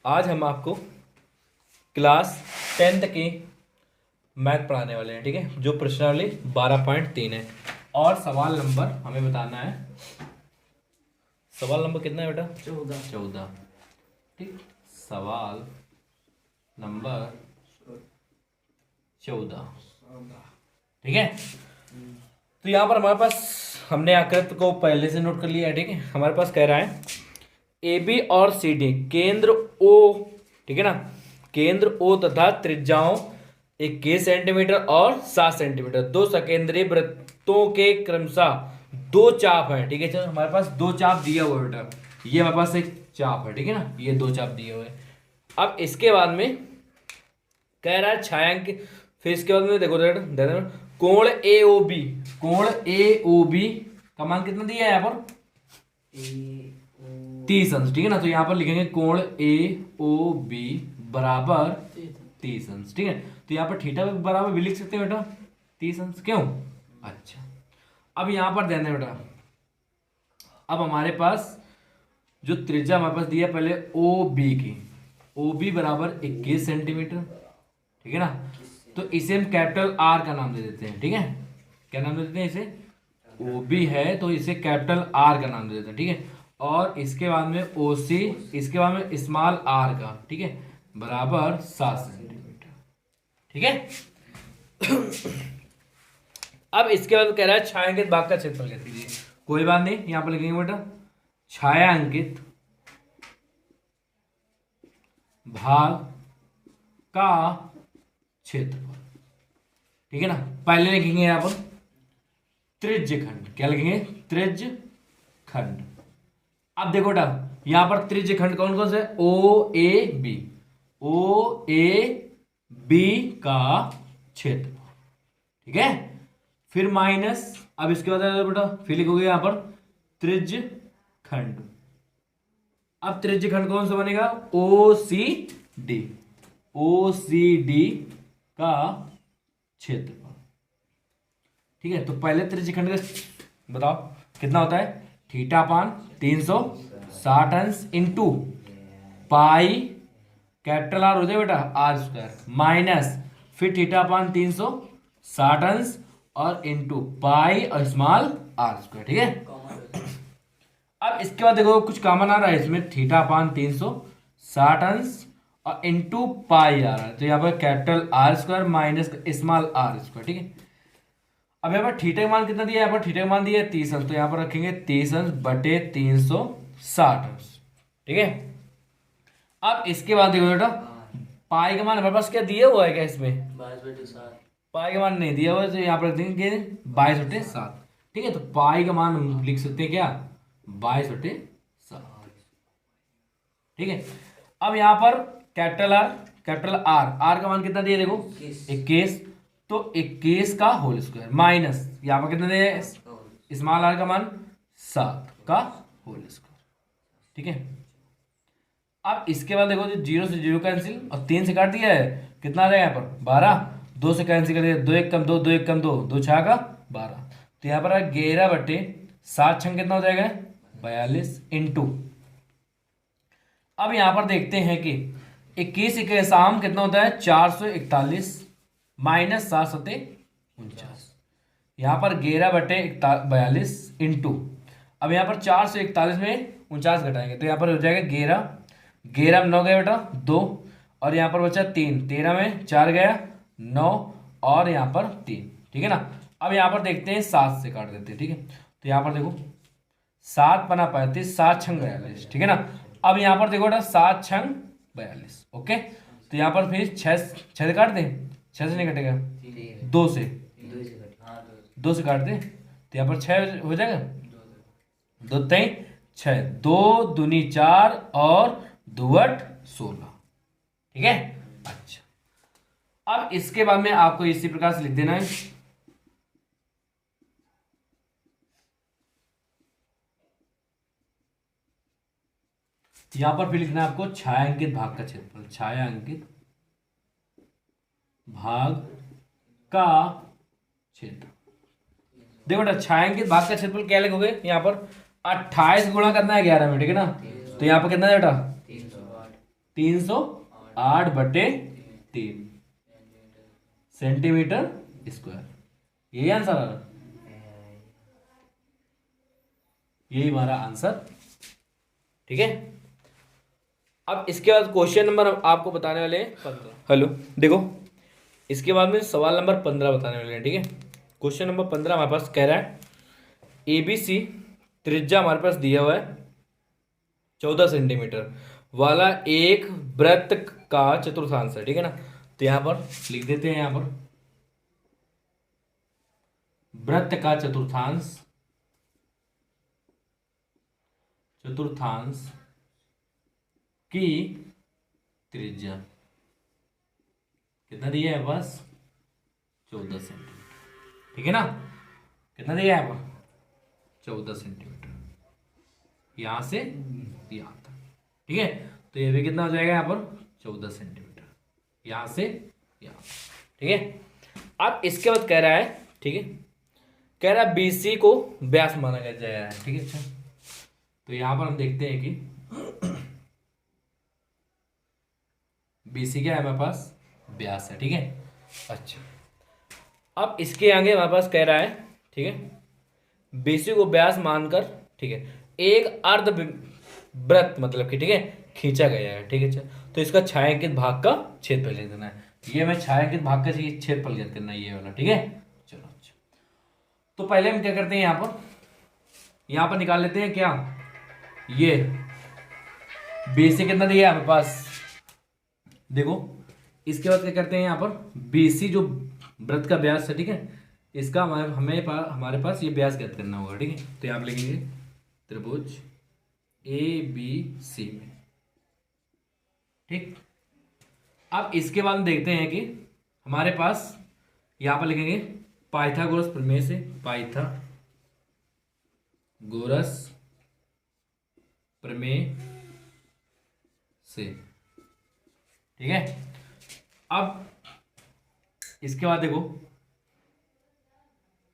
आज हम आपको क्लास 10th की मैथ पढ़ाने वाले हैं। ठीक है, जो प्रश्नावली 12.3 है और सवाल नंबर हमें बताना है। सवाल नंबर कितना है बेटा? 14। ठीक, सवाल नंबर 14। ठीक है, तो यहाँ पर हमारे पास हमने आकृति को पहले से नोट कर लिया है। ठीक है, हमारे पास कह रहा है ए बी और सी डी केंद्र ओ, ठीक है ना, केंद्र ओ तथा त्रिज्याओं 21 सेंटीमीटर और 7 सेंटीमीटर दो सकेंद्रीय वृत्तों के क्रमशः दो चाप है। ठीक है, चलो हमारे पास दो चाप दिया हुआ है बेटा, ये हमारे पास एक चाप है। ठीक है ना, ये दो चाप दिए हुए हैं। अब इसके बाद में कह रहा है छायांकित, फिर इसके बाद में देखो देखो कोण ए ओ बी, कोण ए ओ बी का मान कितना दिया है यहाँ पर? 30 अंश। ठीक है ना, तो यहाँ पर लिखेंगे कोण ए ओ बी बराबर 30 अंश। ठीक है, तो यहाँ पर थीटा बराबर भी लिख सकते हैं बेटा 30 अंश। क्यों? अच्छा, अब यहाँ पर ध्यान दें बेटा, अब हमारे पास जो त्रिज्या हमारे पास दिया पहले ओ बी की, ओ बी बराबर 21 सेंटीमीटर। ठीक है ना, तो इसे हम कैपिटल आर का नाम दे देते हैं। ठीक है, क्या नाम दे देते हैं इसे? ओ बी है तो इसे कैपिटल आर का नाम दे देते हैं। ठीक है, और इसके बाद में ओ सी, इसके बाद में स्मॉल आर का, ठीक है, बराबर 7 सेंटीमीटर। ठीक है, अब इसके बाद कह रहा है छायांकित भाग का क्षेत्रफल कह दीजिए। कोई बात नहीं, यहां पर लिखेंगे बेटा छायांकित भाग का क्षेत्रफल। ठीक है ना, पहले लिखेंगे यहां पर त्रिज्य खंड। क्या लिखेंगे? त्रिज्य खंड। अब देखो बेटा, यहां पर त्रिज्य खंड कौन कौन से? ओ A B, O A B का क्षेत्रफल। ठीक है, फिर माइनस, अब इसके बाद बेटा फिर लिखोगे यहां पर त्रिज्य खंड। अब त्रिज्य खंड कौन सा बनेगा? ओ सी डी, ओ सी डी का क्षेत्रफल। ठीक है, तो पहले त्रिज्य खंड का बताओ कितना होता है? थीटा पान 360 अंश इंटू पाई कैपिटल आर हो जाए बेटा आर स्क्वायर, माइनस फिर थीटा पान 360 अंश और इंटू पाई और स्मॉल आर स्क्वायर। ठीक है, अब इसके बाद देखो कुछ कॉमन आ रहा है इसमें, थीटा पान 360 अंश और इंटू पाई आ रहा है, तो यहाँ पर capital R square minus small R square. ठीक है, अब यहाँ पर थीटा का मान कितना दिया है? यहाँ पर थीटा का मान दिया है 30 अंश, तो यहाँ पर रखेंगे 30 अंश बटे 360 अंश। ठीक है, अब इसके बाद देखो बेटा पाई का मान हमारे पास क्या दिया हुआ है? क्या इसमें 22/7? पाई का मान नहीं दिया हुआ है, तो यहाँ पर रख देंगे 22/7। ठीक है, तो पाई का मान हम लिख सकते हैं क्या? 22/7। ठीक है, अब यहाँ पर कैपिटल आर, आर का मान कितना दिया? देखो 21, तो 21 का होल स्क्वायर माइनस यहाँ पर कितना दिया? स्मॉल आर का मान 7 का होल स्क्वायर। ठीक है, अब इसके बाद देखो जो 0 से 0 कैंसिल और 3 से काट दिया है, कितना आ जाएगा यहाँ पर? 12, 2 से कैंसिल कर दिया, 2 1 कम 2, 2 1 कम 2, 2 6 का 12, तो यहाँ पर 11/7 छंग कितना हो जाएगा? 42 इंटू, अब यहां पर देखते हैं कि 21 के शाम कितना होता है? 441 माइनस 7×49, यहां पर 11/42 इंटू, अब यहां पर 441 में 49 घटाएंगे तो यहां पर हो जाएगा 11, 11 में 9 गया बेटा 2, और यहां पर बचा 3, 13 में 4 गया 9, और यहां पर 3। ठीक है ना, अब यहां पर देखते हैं 7 से काट देते हैं। ठीक है, तो यहां पर देखो 7 पना 35, 7 छंग 42। ठीक है ना, अब यहां पर देखो 7 छंग 42। ओके, तो यहां पर फिर 6 से काट दें, 6 से नहीं कटेगा, 2 से, 2 से काट दें, तो यहां पर 6 हो जाएगा, 2 3 6, 2 दूनी 4 और 2 8 16। ठीक है, अच्छा, अब इसके बाद में आपको इसी प्रकार से लिख देना है, यहां पर फिर लिखना है आपको छायांकित भाग का क्षेत्रफल, छायांकित भाग का क्षेत्र। देखो बेटा छायांकित भाग का क्षेत्रफल क्या लिखोगे? यहाँ पर 28 गुणा करना है 11 में। ठीक है ना, तो यहाँ पर कितना है बेटा? 308/3 सेंटीमीटर स्क्वायर। यही आंसर आ रहा, यही हमारा आंसर। ठीक है, अब इसके बाद क्वेश्चन नंबर आपको बताने वाले हैं 15। हेलो देखो, इसके बाद में सवाल नंबर 15 बताने वाले हैं। ठीक है, क्वेश्चन नंबर 15 हमारे पास कह रहा है ABC त्रिज्या हमारे पास दिया हुआ है 14 सेंटीमीटर वाला एक वृत्त का चतुर्थांश है। ठीक है ना, तो यहां पर लिख देते हैं, यहां पर वृत्त का चतुर्थांश, चतुर्थांश की त्रिज्या कितना दिया है बस 14 सेंटीमीटर। ठीक है ना, कितना दिया है 14 सेंटीमीटर, यहां से यहां तक। ठीक है, तो ये भी कितना हो जाएगा यहाँ पर 14 सेंटीमीटर, यहां से यहां। ठीक है, अब इसके बाद कह रहा है, ठीक है, कह रहा है BC को व्यास माना जाएगा है। ठीक है, अच्छा, तो यहां पर हम देखते हैं कि BC क्या है हमारे पास, व्यास है। ठीक है, अच्छा, अब इसके आगे हमारे पास कह रहा है, ठीक है, BC को व्यास मानकर, ठीक है, एक अर्ध वृत्त मतलब कि, ठीक है, खींचा गया है। ठीक है, अच्छा, तो इसका छायांकित भाग का क्षेत्रफल लिख देना है। ये मैं छायांकित भाग का क्षेत्रफल ज्ञात करना है, ये वाला। ठीक है, चलो अच्छा, तो पहले हम क्या करते हैं, यहां पर निकाल लेते हैं क्या, ये BC कितना दिया है हमारे पास, देखो। इसके बाद क्या करते हैं, यहाँ पर BC जो वृत्त का व्यास है, ठीक है, इसका हमारे पास ये व्यास ज्ञात करना होगा। ठीक है, तो यहाँ पर लिखेंगे त्रिभुज ABC में। ठीक, अब इसके बाद देखते हैं कि हमारे पास यहाँ पर लिखेंगे पाइथागोरस प्रमेय से, पाइथागोरस प्रमेय से। ठीक है, अब इसके बाद देखो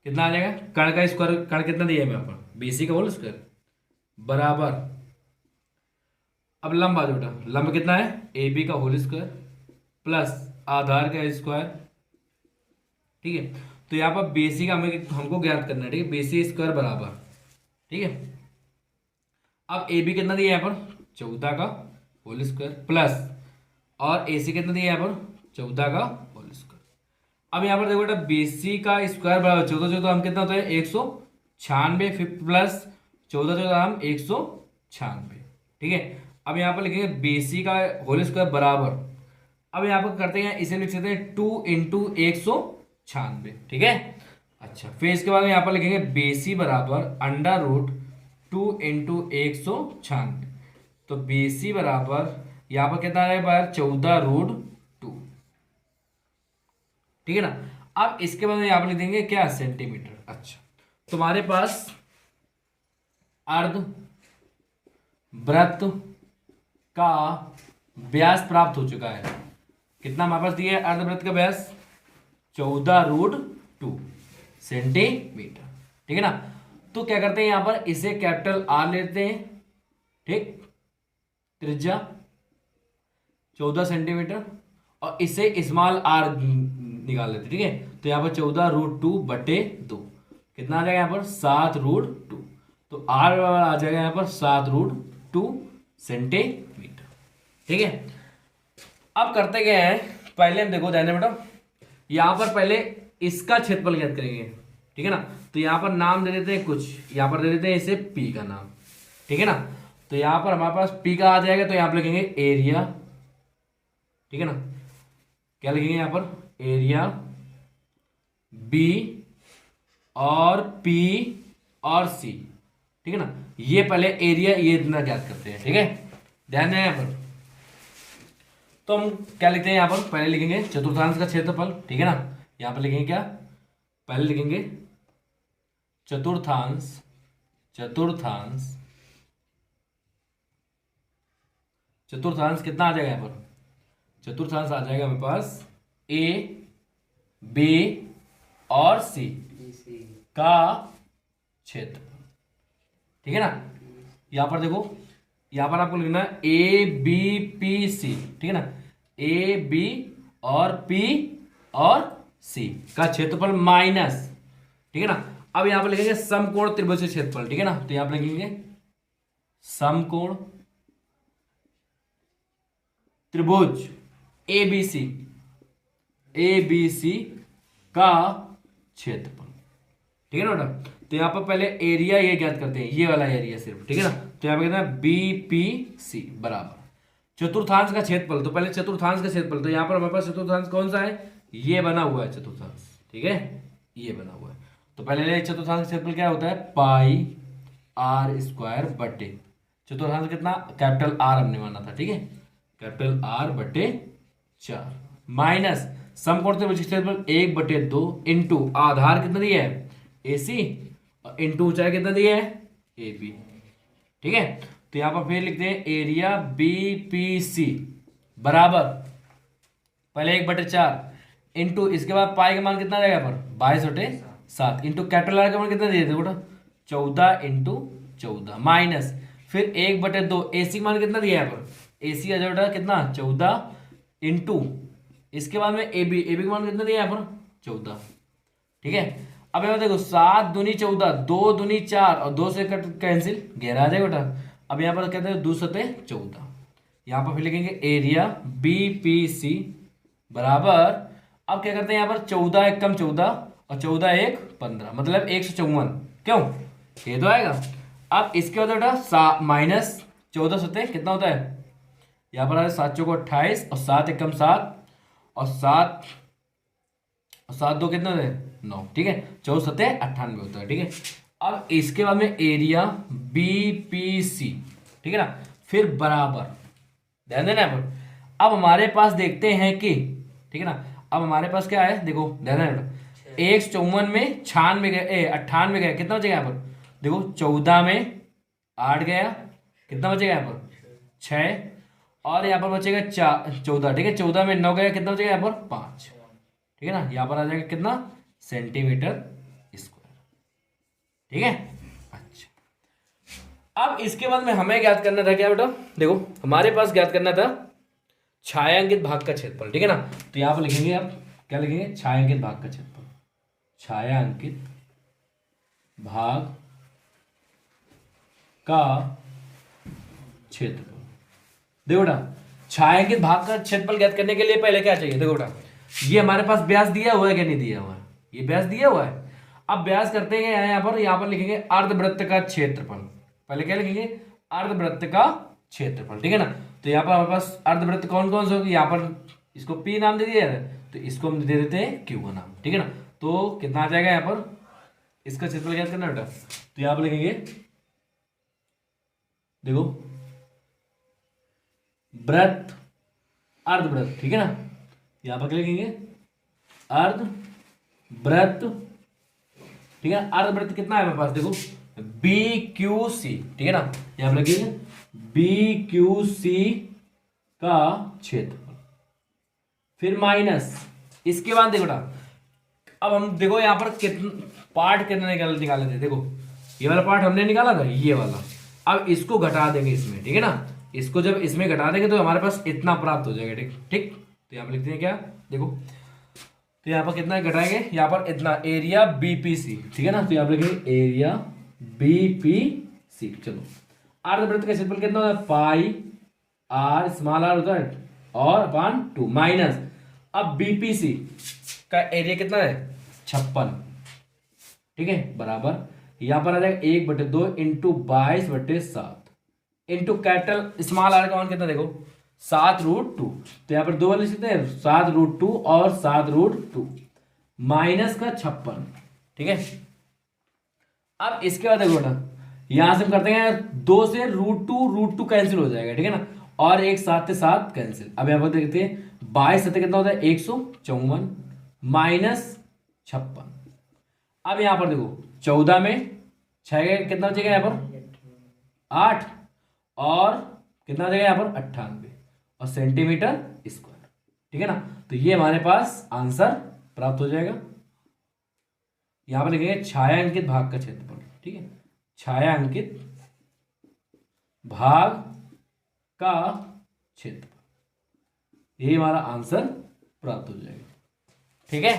कितना आ जाएगा, कर्ण का स्क्वायर, कर्ण कितना दिया है यहाँ पर BC का होल स्क्वायर बराबर, अब लंब आ जोटा, लंब कितना है AB का होल स्क्वायर प्लस आधार का स्क्वायर। ठीक है, तो यहाँ पर BC का हमको ज्ञात करना है। ठीक है, BC स्क्वायर बराबर, ठीक है, अब AB कितना दिया है यहाँ पर 14 का होल स्क्वायर प्लस, और AC कितना दिया है यहाँ पर 14 का होल स्क्वायर। अब यहाँ पर देखो बेटा BC का स्क्वायर बराबर 14 हम कितना होता है 196, फिर प्लस 14 हम 196। ठीक है, अब यहाँ पर लिखेंगे BC का होल स्क्वायर बराबर, अब यहाँ पर करते हैं, इसे लिख सकते हैं 2 × 196। ठीक है, अच्छा, फिर इसके बाद यहाँ पर लिखेंगे BC बराबर √2 × 196, तो BC बराबर यहाँ पर कितना है बार 14√2। ठीक है ना, अब इसके बाद यहाँ पर लिख देंगे क्या सेंटीमीटर। अच्छा, तुम्हारे पास अर्ध वृत्त का व्यास प्राप्त हो चुका है। कितना हमारे पास दिया है अर्धवृत्त का व्यास 14√2 सेंटीमीटर। ठीक है ना, तो क्या करते हैं यहां पर इसे कैपिटल R लेते हैं। ठीक, त्रिज्या 14 सेंटीमीटर और इसे स्मॉल r निकाल लेते। ठीक है, तो यहां पर 14√2/2 कितना आ जाएगा यहां पर 7√2, तो R आ जाएगा यहां पर 7√2 सेंटीमीटर। ठीक है, अब करते गए हैं, पहले हम देखो ध्यान दें बेटा, यहां पर पहले इसका क्षेत्रफल ज्ञात करेंगे। ठीक है ना, तो यहां पर नाम दे देते हैं कुछ, यहां पर दे देते हैं इसे P का नाम। ठीक है ना, तो यहां पर हमारे पास P का आ जाएगा, तो यहां पर लिखेंगे एरिया। ठीक है ना, क्या लिखेंगे यहां पर एरिया B और P और C। ठीक है ना, ये पहले एरिया ये इतना ज्ञात करते हैं। ठीक है, ध्यान दें यहां पर, तो हम क्या लिखते हैं यहां पर, पहले लिखेंगे चतुर्थांश का क्षेत्रफल। ठीक है ना, यहां पर लिखेंगे क्या, पहले लिखेंगे चतुर्थांश, चतुर्थांश, चतुर्थांश कितना आ जाएगा यहां पर, चतुर्थांश आ जाएगा हमारे पास A B और C का क्षेत्रफल। ठीक है ना, यहां पर देखो यहाँ पर आपको लिखना है ए बी पी सी, ठीक है ना, ए बी और पी और सी का क्षेत्रफल माइनस, ठीक है ना। अब यहाँ पर लिखेंगे समकोण त्रिभुज के क्षेत्रफल, ठीक है ना, तो यहाँ पर लिखेंगे समकोण त्रिभुज ए बी सी का क्षेत्रफल, ठीक है ना बेटा। तो यहाँ पर पहले एरिया ये ज्ञात करते हैं, ये वाला एरिया सिर्फ, ठीक है ना। तो यहाँ पे कहते हैं बी पी सी बराबर चतुर्थांश का क्षेत्रफल। तो पहले चतुर्थांश का क्षेत्रफल, तो यहाँ पर हमारे पास चतुर्थांश कौन सा है, ये बना हुआ है चतुर्थांश, ठीक है, ये बना हुआ है। तो पहले चतुर्थांश का क्षेत्रफल क्या होता है, पाई आर स्क्वायर बटे चतुर्थांश कितना, कैपिटल आर हमने माना था, ठीक है, कैपिटल आर बटे 4 माइनस समकोण त्रिभुज का क्षेत्रफल 1/2 इंटू आधार कितना दिया है ए सी और इंटू ऊंचाई कितना दिया है ए बी, ठीक है। तो यहां पर फिर लिखते हैं एरिया बी पी सी बराबर पहले 1/4 इंटू इसके बाद पाई का मान कितना जाएगा यहाँ पर 22/7 इंटू कैपिटल आर का मान कितना दिया था बेटा 14 इंटू 14 माइनस फिर 1/2 ए सी मान कितना दिया है यहाँ पर ए सी बेटा कितना 14 इंटू इसके बाद में ए बी का मान कितना दिया है यहाँ पर 14, ठीक है। अब यहाँ देखो 7 दूनी 14 2 दूनी 4 और 2 से कट कैंसिल 11 आ जाएगा बेटा। अब यहाँ पर कहते हैं 2 सते 14, यहाँ पर फिर लिखेंगे एरिया बी पी सी बराबर अब क्या करते हैं यहाँ पर 14 एक कम 14 और 14 एक 15 मतलब 154, क्यों ये तो आएगा। अब इसके बाद बेटा माइनस 14 सते कितना होता है यहाँ पर 7 चौको 28 और 7 एक कम 7 और 7 2 कितना होता है 9, ठीक है, 14 सते 98 होता है, ठीक है। अब इसके बाद में एरिया बी पी सी, ठीक है ना, फिर बराबर ध्यान देना है। अब हमारे पास देखते हैं कि ठीक है ना, अब हमारे पास क्या है देखो ध्यान देना, 154 में 96 गए 98 गए कितना बचेगा यहाँ पर देखो 14 में 8 गया कितना बचेगा यहाँ पर 6 और यहाँ पर बचेगा 14, ठीक है, 14 में 9 गया कितना बचेगा यहाँ पर 5, ठीक है ना, यहाँ पर आ जाएगा कितना सेंटीमीटर स्क्वायर, ठीक है। अच्छा अब इसके बाद में हमें ज्ञात करना था क्या बेटा देखो हमारे पास ज्ञात करना था छायांकित भाग का क्षेत्रफल, ठीक है ना। तो यहाँ पर लिखेंगे आप क्या लिखेंगे छायांकित भाग का क्षेत्रफल, छायांकित भाग का क्षेत्रफल। देखो बेटा छायांकित भाग का क्षेत्रफल ज्ञात करने के लिए पहले क्या चाहिए देखो बेटा ये हमारे पास व्यास दिया हुआ है कि नहीं दिया हुआ है, ये व्यास दिया हुआ है। अब व्यास करते हैं यहाँ पर लिखेंगे अर्धवृत्त का क्षेत्रफल, पहले क्या लिखेंगे अर्धवृत्त का क्षेत्रफल, ठीक है ना। तो यहाँ पर हमारे पास अर्धवृत्त कौन कौन से होगी, यहाँ पर इसको पी नाम दे दिया है तो इसको हम दे देते हैं क्यू का नाम, ठीक है ना। तो कितना आ जाएगा यहाँ पर इसका क्षेत्रफल ज्ञात करना बेटा, तो यहाँ पर लिखेंगे देखो वृत्त अर्धवृत्त, ठीक है ना, यहाँ पर क्या लिखेंगे अर्धवृत्त, ठीक है। अर्धवृत्त कितना है हमारे पास देखो बी क्यू सी, ठीक है ना, यहाँ पर लिखेंगे बी क्यू सी का क्षेत्रफल फिर माइनस इसके बाद देखो अब हम देखो यहाँ पर कितना पार्ट कितना निकाले थे देखो ये वाला पार्ट हमने निकाला था ये वाला, अब इसको घटा देंगे इसमें, ठीक है ना, इसको जब इसमें घटा देंगे तो हमारे पास इतना प्राप्त हो जाएगा, ठीक ठीक। तो यहाँ पर लिखते हैं क्या देखो तो यहाँ पर कितना घटाएंगे यहाँ पर इतना एरिया बीपीसी, ठीक है ना, तो यहाँ पर लिखेंगे एरिया बीपीसी। चलो अर्धवृत्त का क्षेत्रफल कितना होता है पाई आर स्मॉल आर होता है और अपान 2 माइनस अब बीपीसी का एरिया कितना है 56, ठीक है, बराबर यहाँ पर आ जाएगा 1/2 into 22/7 into capital small R का मान कितना देखो 7√2, तो यहाँ पर 2 वाले लिखते हैं 7√2 और 7√2 माइनस का 56, ठीक है। अब इसके बाद देखो बेटा यहां से हम करते हैं 2 से √2 कैंसिल हो जाएगा, ठीक है ना, और एक 7 से 7 कैंसिल। अब यहाँ पर देखते हैं 22 सत्ते कितना होता है 154 माइनस 56। अब यहाँ पर देखो 14 में 6 कितना बचेगा यहाँ पर 8 और कितना बचेगा यहाँ पर 98 और सेंटीमीटर स्क्वायर, ठीक है ना। तो ये हमारे पास आंसर प्राप्त हो जाएगा। यहां पर लिखेंगे छायांकित भाग का क्षेत्रफल, ठीक है, छायांकित भाग का क्षेत्रफल। यही हमारा आंसर प्राप्त हो जाएगा। ठीक है,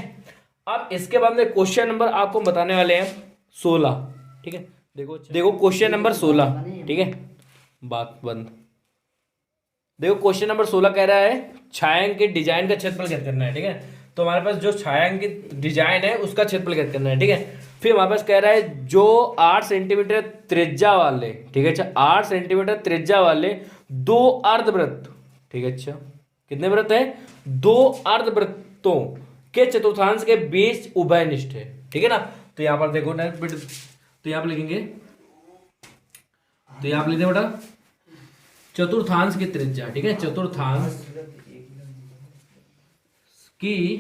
अब इसके बाद में क्वेश्चन नंबर आपको बताने वाले हैं 16। ठीक है, देखो क्वेश्चन नंबर 16। ठीक है, बात बंद। देखो क्वेश्चन नंबर 16 कह रहा है छायांकित डिजाइन का क्षेत्रफल ज्ञात करना है। ठीक है, तो हमारे पास जो छायांकित डिजाइन है उसका क्षेत्रफल ज्ञात करना है। ठीक है, फिर हमारे पास कह रहा है जो 8 सेंटीमीटर त्रिज्या वाले, ठीक है, अच्छा 8 सेंटीमीटर त्रिज्या वाले 2 अर्धवृत्त, ठीक है, अच्छा कितने वृत्त है, 2 अर्धवृत्तों के चतुर्थांश के बीच उभयनिष्ठ है। ठीक है ना, तो यहां पर देखो ना, तो यहां पर लिखेंगे, तो यहां पर लिखते बेटा चतुर्थांश की त्रिज्या। ठीक है, चतुर्थांश की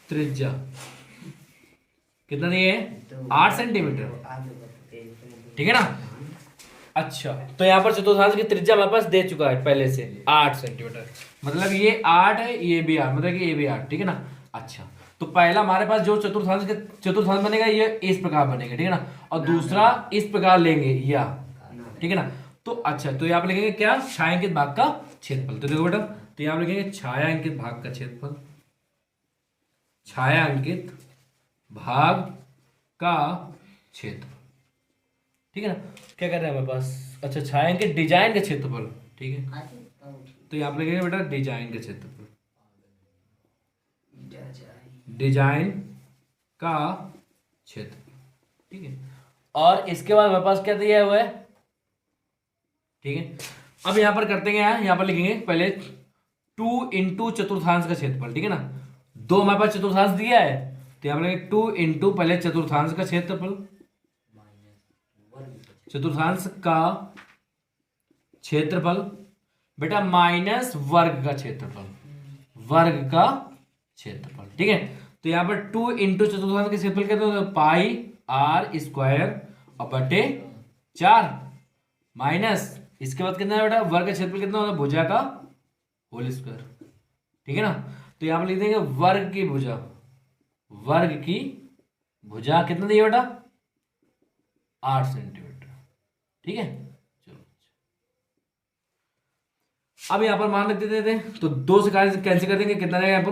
त्रिज्या कितना दिए है, 8 सेंटीमीटर। ठीक है ना, अच्छा तो यहां पर चतुर्थांश की त्रिज्या हमारे पास दे चुका है पहले से 8 सेंटीमीटर, मतलब ये 8 है, ये भी 8, मतलब कि ये भी 8। ठीक है ना, अच्छा तो पहला हमारे पास जो चतुर्थांश बनेगा ये इस प्रकार बनेगा। ठीक है ना, और दूसरा इस प्रकार लेंगे या, ठीक है ना, तो अच्छा तो यहाँ पे लिखेंगे क्या, छायांकित भाग का क्षेत्रफल। तो देखो बेटा, तो यहाँ पे लिखेंगे छायांकित भाग का क्षेत्रफल, छायांकित भाग का क्षेत्रफल। ठीक है ना, क्या कर रहे हैं हमारे पास, अच्छा छायांकित डिजाइन का क्षेत्रफल। ठीक है, तो यहाँ पे लिखेंगे बेटा डिजाइन का क्षेत्रफल, डिजाइन का क्षेत्रफल। ठीक है, और इसके बाद हमारे पास क्या दिया हुआ है। ठीक है, अब यहां पर करते हैं, यहां पर लिखेंगे पहले 2 इंटू चतुर्थांश का क्षेत्रफल। ठीक है ना, 2 हमारे पास चतुर्थांश दिया है, तो यहां पर लिखेंगे 2 इंटू पहले चतुर्थांश का क्षेत्रफल, चतुर्थांश का क्षेत्रफल बेटा माइनस वर्ग का क्षेत्रफल, वर्ग का क्षेत्रफल। ठीक है, तो यहां पर 2 इंटू चतुर्थांश के क्षेत्रफल कहते हैं पाई आर स्क्वायर और बटे 4 माइनस इसके बाद कितना है बेटा, वर्ग का क्षेत्रफल कितना होगा, भुजा का होल स्क्वायर। ठीक है ना, तो यहां पर लिख देंगे वर्ग की भुजा, वर्ग की भुजा कितना दिया बेटा, 8 सेंटीमीटर। ठीक है, चलो अब यहां पर मान रख देते थे, तो 2 से कैंसिल कर देंगे, कितना रहेगा यहाँ पर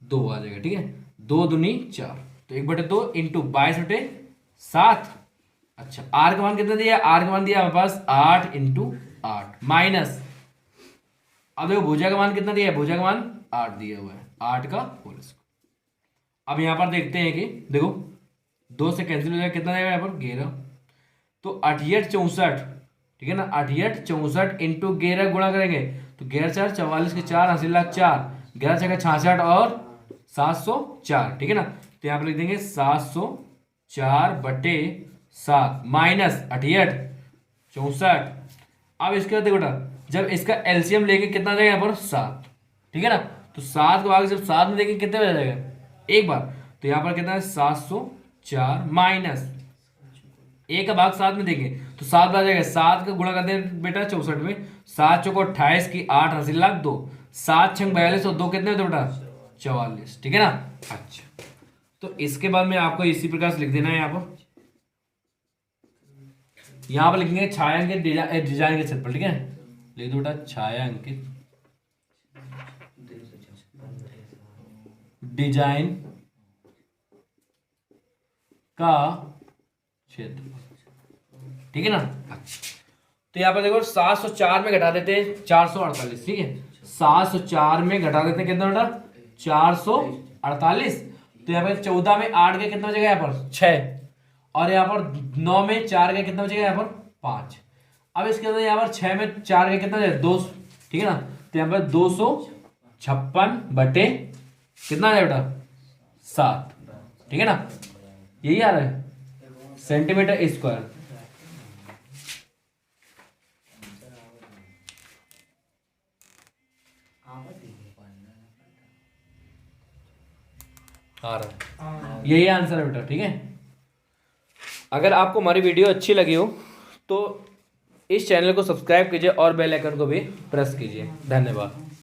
2 आ जाएगा। ठीक है, 2 दूनी 4, तो 1/2 इंटू 22/7। अच्छा आर का मान कितना दिया, आर का मान दिया हमारे पास 8 इंटू 8 माइनस, अब देखो भुजा का मान कितना दिया है, भुजा का मान 8 दिया हुआ है, 8 का होल स्क्वायर। अब यहां पर देखते हैं कि देखो 2 से कैंसिल हो जाएगा, कितना जाएगा यहाँ पर 11, तो 8 8 64। ठीक है ना, 8 8 64 इंटू 11 गुणा करेंगे तो 11 4 44 के 4 80 लाख 4, 11 6 66 और 704। ठीक है ना, तो यहाँ पर लिख देंगे 704/7 माइनस 88 64। अब इसके बाद देखो बेटा, जब इसका एलसीएम लेके कितना जाएगा यहाँ पर 7। ठीक है ना, तो 7 को आगे जब 7 में देखेंगे कितने बजा जाएगा एक बार, तो यहाँ पर कितना है 704 माइनस एक का भाग 7 में देंगे तो 7 बार जाएगा, 7 का गुणा करते हैं बेटा 64 में, 7 चौको 28 की 8 80 लाख 2, 7 6 42 और 2 कितने होते बेटा 44। ठीक है ना, अच्छा तो इसके बाद में आपको इसी प्रकार से लिख देना है, यहाँ पर लिखेंगे छायांकित डिजाइन के क्षेत्रफल। ठीक है, लिख दो बेटा छायांकित डिजाइन का क्षेत्रफल। ठीक है ना, अच्छा तो यहाँ पर देखो 704 में घटा देते हैं 448। ठीक है, 704 में घटा देते हैं कितना बेटा 448, तो यहाँ पर 14 में 8 का कितना बचेगा यहाँ पर 6, और यहाँ पर 9 में 4 का कितना बचेगा यहाँ पर 5। अब इसके अंदर यहाँ पर 6 में 4 का कितना बचेगा 2। ठीक है ना, तो यहाँ पर 256 बटे कितना है बेटा 7। ठीक है ना, यही आ रहा है सेंटीमीटर स्क्वायर। आ रहा है, यही आंसर है बेटा। ठीक है, अगर आपको हमारी वीडियो अच्छी लगी हो तो इस चैनल को सब्सक्राइब कीजिए और बेल आइकन को भी प्रेस कीजिए। धन्यवाद।